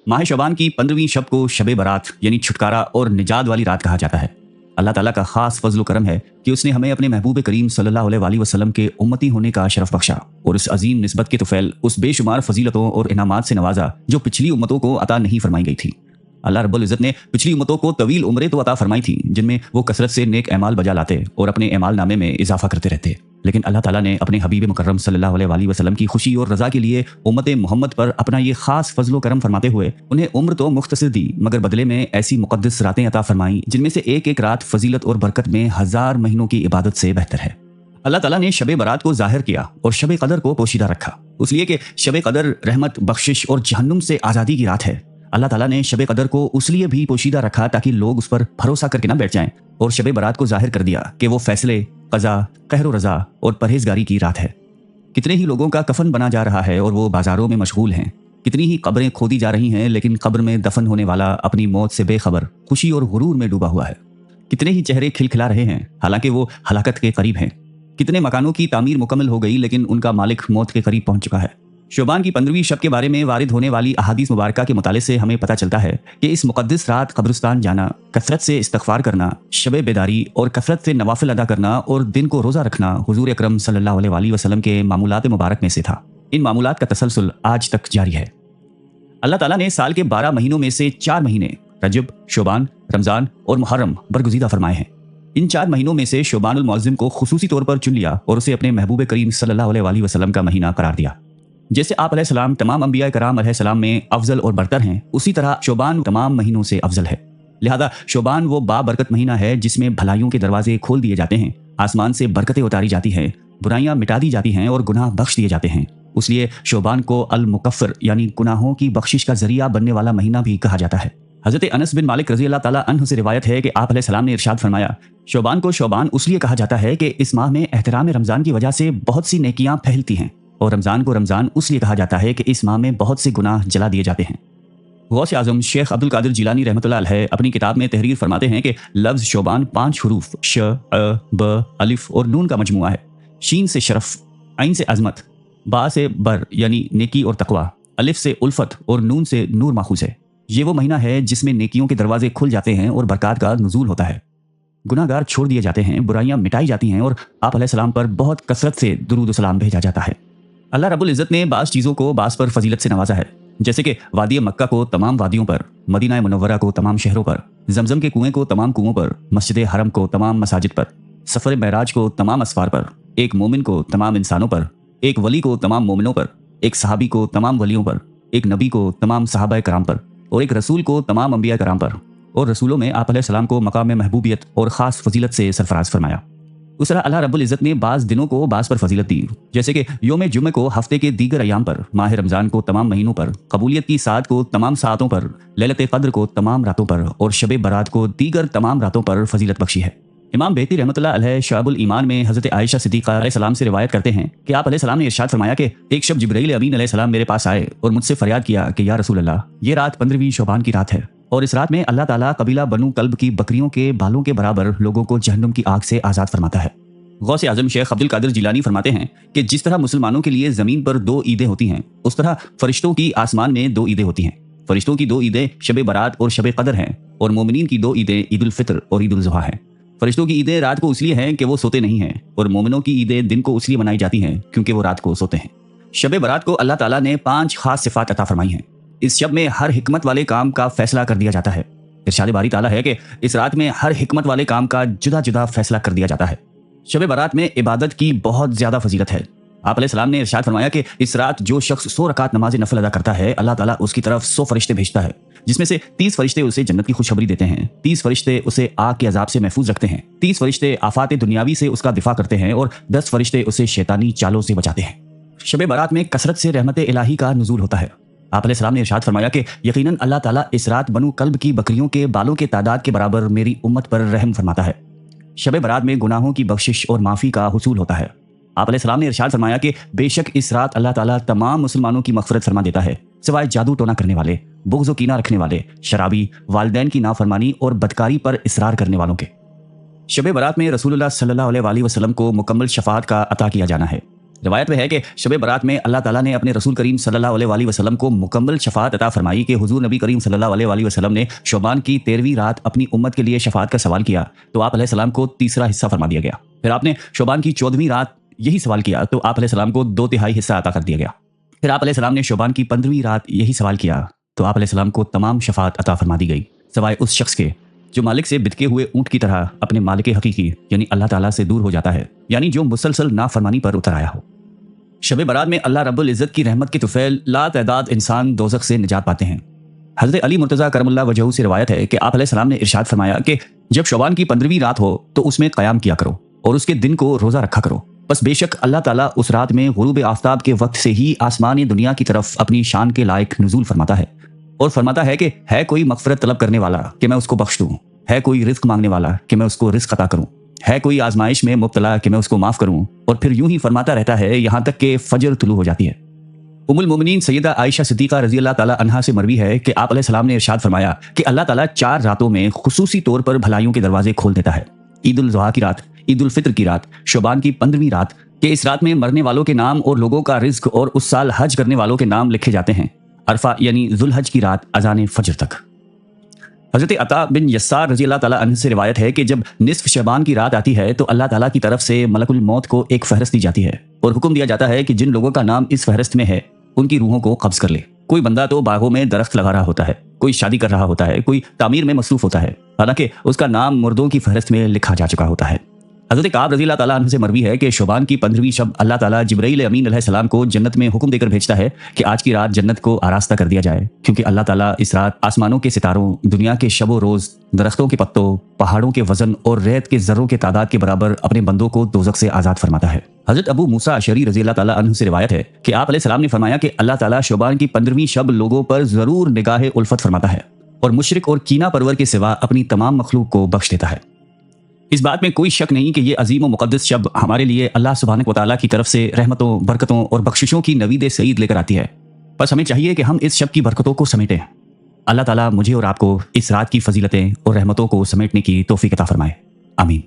माह शबान की 15वीं शब को शब बारात यानी छुटकारा और निजात वाली रात कहा जाता है। अल्लाह ताला का खास फजल करम है कि उसने हमें अपने महबूब करीम सल्लल्लाहु अलैहि वसल्लम के उम्मती होने का शरफ बख्शा और उस अजीम निस्बत के तुफैल उस बेशुमार फजीलतों और इनामात से नवाजा जो पिछली उम्मतों को अता नहीं फरमाई गई थी। अल्लाह रब्बुल इज़्ज़त ने पिछली उम्मतों को तवील उम्रें तो अता फरमाई थी जिनमें वो कसरत से नेक एमाल बजा लाते और अपने एमाल नामे में इजाफा करते रहते, लेकिन अल्लाह ताला ने अपने हबीब मुकर्रम सल्लल्लाहु अलैहि वसल्लम की खुशी और रज़ा के लिए उम्मत मोहम्मद पर अपना ये खास फजलो करम फरमाते हुए उन्हें उम्र तो मुख्तसर दी मगर बदले में ऐसी मुक़द्दस रातें अता फरमाई जिनमें से एक एक रात फजीलत और बरकत में 1000 महीनों की इबादत से बेहतर है। अल्लाह ताला ने शब बारात को जाहिर किया और शब कदर को पोशीदा रखा, इसलिए कि शब कदर रहमत, बख्शिश और जहन्नुम से आज़ादी की रात है। अल्लाह ताला ने शब कदर को उसलिए भी पोशीदा रखा ताकि लोग उस पर भरोसा करके ना बैठ जाएं और शब बारात को जाहिर कर दिया कि वो फैसले, कज़ा, कहर रज़ा और परहेजगारी की रात है। कितने ही लोगों का कफन बना जा रहा है और वो बाजारों में मशगूल हैं। कितनी ही कब्रें खोदी जा रही हैं लेकिन कब्र में दफन होने वाला अपनी मौत से बेखबर खुशी और गुरूर में डूबा हुआ है। कितने ही चेहरे खिलखिला रहे हैं हालांकि वो हलाकत के करीब हैं। कितने मकानों की तामीर मुकम्मल हो गई लेकिन उनका मालिक मौत के करीब पहुंच चुका है। शोबान की 15वीं शब के बारे में वारिद होने वाली अहादीस मुबारका के मुताले से हमें पता चलता है कि इस मुक़द्दस रात कब्रिस्तान जाना, कसरत से इस्तग़फ़ार करना, शब बेदारी और कसरत से नवाफिल अदा करना और दिन को रोज़ा रखना हुज़ूर अकरम सल्लल्लाहु अलैहि वसल्लम के मामूलात मुबारक में से था। इन मामूलात का तसलसल आज तक जारी है। अल्लाह ताला ने साल के 12 महीनों में से 4 महीने रजब, शोबान, रमज़ान और मुहर्रम बरगुज़ीदा फरमाए हैं। इन 4 महीनों में से शोबानुल मुअज़्ज़म को खुसूसी तौर पर चुन लिया और उसे अपने महबूब करीम सल्लल्लाहु अलैहि वसल्लम का महीना करार दिया। जैसे आप अलैहिस्सलाम तमाम अंबिया कराम अलैहिस्सलाम में अफजल और बरतर हैं, उसी तरह शोबान तमाम महीनों से अफजल है। लिहाजा शोबान वो बाबरकत महीना है जिसमें भलाइयों के दरवाजे खोल दिए जाते हैं, आसमान से बरकतें उतारी जाती हैं, बुराइयां मिटा दी जाती हैं और गुनाह बख्श दिए जाते हैं। इसलिए शोबान को अल मुकफ्फर यानी गुनाहों की बख्शिश का जरिया बनने वाला महीना भी कहा जाता है। हज़रत अनस बिन मालिक रज़ी अल्लाह ताला अन्हु से रिवायत है कि आप अलैहिस्सलाम ने इरशाद फरमाया, शोबान को शोबान इसलिए कहा जाता है कि इस माह में एहतराम रमज़ान की वजह से बहुत सी नेकियां फैलती हैं और रमज़ान को रमज़ान इसलिए कहा जाता है कि इस माह में बहुत से गुनाह जला दिए जाते हैं। गौस आज़म शेख अब्दुल कादिर जिलानी रहमतुल्लाह अलैह अपनी किताब में तहरीर फरमाते हैं कि लफ्ज़ शोबान 5 हुरूफ श, अ, ब, अलिफ और नून का मजमुआ है। शीन से शरफ, आइन से अजमत, बा से बर यानी नेकी और तकवा, अलिफ से उल्फत और नून से नूर माखूज है। ये वो महीना है जिसमें नेकियों के दरवाजे खुल जाते हैं और बरक़ात का नुज़ूल होता है। गुनाहगार छोड़ दिए जाते हैं, बुराइयां मिटाई जाती हैं और आप अलैहिस्सलाम पर बहुत कसरत से दुरूद सलाम भेजा जाता है। अल्लाह रब्बुल इज़्ज़त ने बाज़ चीज़ों को बाज़ पर फजीलत से नवाजा है, जैसे कि वादी मक्का को तमाम वादियों पर, मदीना मुनव्वरा को तमाम शहरों पर, जमजम के कुएं को तमाम कुओं पर, मस्जिद हरम को तमाम मसाजिद पर, सफ़र महराज को तमाम असफार पर, एक मोमिन को तमाम इंसानों पर, एक वली को तमाम मोमिनों पर, एक सहाबी को तमाम वलियों पर, एक नबी को तमाम सहाबाए कराम पर और एक रसूल को तमाम अंबिया कराम पर। और रसूलों में आप अलैहिस्सलाम को मकाम महबूबियत और ख़ास फजीलत से सरफराज फरमाया। उस तरह अल्लाह रब्बुल इज़्ज़त ने बाज़ दिनों को बाज़ पर फजीलत दी, जैसे कि योम जुमे को हफ्ते के दीगर अयाम पर, माह रमज़ान को तमाम महीनों पर, कबूलियत की सात को तमाम सातों पर, लैलत क़द्र को तमाम रातों पर और शब बारात को दीगर तमाम रातों पर फजीलत बख्शी है। इमाम बेहती रहमतुल्लाह अलैह शाअबुल ईमान में हज़रत आयशा सिद्दीक़ा अलैहिस्सलाम से रिवायत करते हैं कि आप अलैहिस्सलाम ने इरशाद फरमाया कि एक शब जिब्राईल अमीन अलैहिस्सलाम मेरे पास आए और मुझसे फरियाद किया कि या रसूल अल्लाह, ये रात 15वीं शोबान की रात है और इस रात में अल्लाह ताला कबीला बनु कल्ब की बकरियों के बालों के बराबर लोगों को जहन्नुम की आग से आज़ाद फरमाता है। गौस आज़म शेख अब्दुल कादिर जिलानी फरमाते हैं कि जिस तरह मुसलमानों के लिए ज़मीन पर 2 ईदें होती हैं, उस तरह फरिश्तों की आसमान में 2 ईदें होती हैं। फरिश्तों की 2 ईदें शब बारात और शब कदर हैं और मोमिनीन की 2 ईदें ईद उल फितर और ईद उल ज़ुहा हैं। फरिश्तों की ईदें रात को इसलिए हैं कि वो सोते नहीं हैं और मोमिनों की ईदें दिन को इसलिए मनाई जाती हैं क्योंकि वो रात को सोते हैं। शब बारात को अल्लाह ताला ने 5 खास सिफात अता फरमाई हैं। इस शब में हर हिकमत वाले काम का फैसला कर दिया जाता है। इरशाद बारी ताला है कि इस रात में हर हिकमत वाले काम का जुदा जुदा फैसला कर दिया जाता है। शब बारात में इबादत की बहुत ज्यादा फजीलत है। आप अलैहिस्सलाम ने इरशाद फरमाया कि इस रात जो शख्स 100 रकात नमाज नफल अदा करता है, अल्लाह ताला उसकी तरफ 100 फरिश्ते भेजता है, जिसमें से 30 फरिश्ते उसे जन्नत की खुशखबरी देते हैं, 30 फरिश्ते उसे आग के अजाब से महफूज रखते हैं, 30 फरिश्ते आफात दुनियावी से उसका दिफा करते हैं और 10 फरिश्ते उसे शैतानी चालों से बचाते हैं। शब बारात में कसरत से रहमत इलाही का नुज़ूल होता है। आप अलैहिस्सलाम ने इरशाद फरमाया कि यकीनन अल्लाह ताला इस रात बनु कल्ब की बकरियों के बालों के तादाद के बराबर मेरी उम्मत पर रहम फरमाता है। शब बारात में गुनाहों की बख्शिश और माफ़ी का हुसूल होता है। आप अलैहिस्सलाम ने इरशाद फरमाया कि बेशक इस रात अल्लाह ताला तमाम मुसलमानों की मग़फ़िरत फरमा देता है, सिवाय जादू टोना करने वाले, बुग़्ज़ व कीना रखने वाले, शराबी, वालिदैन की नाफरमानी और बदकारी पर इसरार करने वालों के। शब बारात में रसूलुल्लाह सल्लल्लाहु अलैहि वसल्लम को मुकम्मल शफ़ाअत का अता किया जाना है। روایت میں ہے کہ شب برات میں اللہ تعالیٰ نے اپنے رسول کریم صلی اللہ علیہ وآلہ وسلم کو مکمل شفاعت عطا فرمائی کہ حضور نبی کریم صلی اللہ علیہ وآلہ وسلم نے شعبان کی 13ویں رات اپنی امت کے لیے شفاعت کا سوال کیا تو آپ علیہ السلام کو تیسرا حصہ فرما دیا گیا۔ پھر آپ نے شعبان کی 14ویں رات یہی سوال کیا تو آپ علیہ السلام کو 2/3 حصہ عطا کر دیا گیا۔ پھر آپ علیہ السلام نے شعبان کی 15ویں رات یہی سوال کیا تو آپ علیہ السلام کو تمام شفاعت عطا فرما دی گئی، سوائے اس شخص کے جو مالک سے بتکے ہوئے اونٹ کی طرح اپنے مالک حقیقی یعنی اللہ تعالیٰ سے دور ہو جاتا ہے، یعنی جو مسلسل نافرمانی پر اتر آیا ہو۔ شب برات میں اللہ رب العزت کی رحمت کے طفیل لا تعداد انسان دوزخ سے نجات پاتے ہیں۔ حضرت علی مرتضیٰ کرم اللہ وجہہ سے روایت ہے کہ آپ علیہ السلام نے ارشاد فرمایا کہ جب شعبان کی 15ویں رات ہو تو اس میں قیام کیا کرو اور اس کے دن کو روزہ رکھا کرو، بس بے شک اللہ تعالیٰ اس رات میں غروب آفتاب کے وقت سے ہی آسمان دنیا کی طرف اپنی شان کے لائق نزول فرماتا ہے اور فرماتا ہے کہ ہے کوئی مغفرت طلب کرنے والا کہ میں اس کو بخش دوں، ہے کوئی رزق مانگنے والا کہ میں اس کو رزق عطا کروں، ہے کوئی آزمائش میں مبتلا کہ میں اس کو معاف کروں، اور پھر یوں ہی فرماتا رہتا ہے یہاں تک کہ فجر طلوع ہو جاتی ہے۔ ام المومنین سیدہ عائشہ صدیقہ رضی اللہ تعالیٰ عنہا سے مروی ہے کہ آپ علیہ السلام نے ارشاد فرمایا کہ اللہ تعالیٰ 4 راتوں میں خصوصی طور پر بھلائیوں کے دروازے کھول دیتا ہے: عید الاضحیٰ کی رات، عید الفطر کی رات، شعبان کی 15ویں رات، کہ اس رات میں مرنے والوں کے نام اور لوگوں کا رزق اور اس سال حج کرنے والوں کے نام لکھے جاتے ہیں، عرفہ یعنی ذوالحج کی رات اذان فجر تک۔ حضرت عطا بن یسار رضی اللہ تعالیٰ عنہ سے روایت ہے کہ جب نصف شعبان کی رات آتی ہے تو اللہ تعالیٰ کی طرف سے ملک الموت کو ایک فہرست دی جاتی ہے اور حکم دیا جاتا ہے کہ جن لوگوں کا نام اس فہرست میں ہے ان کی روحوں کو قبض کر لے۔ کوئی بندہ تو باغوں میں درخت لگا رہا ہوتا ہے، کوئی شادی کر رہا ہوتا ہے، کوئی تعمیر میں مصروف ہوتا ہے، حالانکہ اس کا نام مردوں کی فہرست میں لکھا جا چکا ہوتا ہے۔ حضرت کعب رضی اللہ تعالیٰ عنہ سے مروی ہے کہ شعبان کی 15ویں شب اللہ تعالیٰ جبرائیل امین علیہ السلام کو جنت میں حکم دے کر بھیجتا ہے کہ آج کی رات جنت کو آراستہ کر دیا جائے، کیونکہ اللہ تعالیٰ اس رات آسمانوں کے ستاروں، دنیا کے شب و روز، درختوں کے پتوں، پہاڑوں کے وزن اور ریت کے ذروں کے تعداد کے برابر اپنے بندوں کو دوزخ سے آزاد فرماتا ہے۔ حضرت ابو موسیٰ اشعری رضی اللہ تعالیٰ عنہ سے روایت ہے کہ آپ علیہ السلام نے فرمایا کہ اللہ تعالیٰ شعبان کی 15ویں شب لوگوں پر ضرور نگاہ الفت فرماتا ہے اور مشرک اور کینہ پرور کے سوا اپنی تمام مخلوق کو بخش دیتا ہے۔ اس بات میں کوئی شک نہیں کہ یہ عظیم و مقدس شب ہمارے لیے اللہ سبحانہ و تعالیٰ کی طرف سے رحمتوں، برکتوں اور بخششوں کی نوید سعید لے کر آتی ہے، بس ہمیں چاہیے کہ ہم اس شب کی برکتوں کو سمیٹیں۔ اللہ تعالیٰ مجھے اور آپ کو اس رات کی فضیلتیں اور رحمتوں کو سمیٹنے کی توفیق عطا فرمائے، آمین۔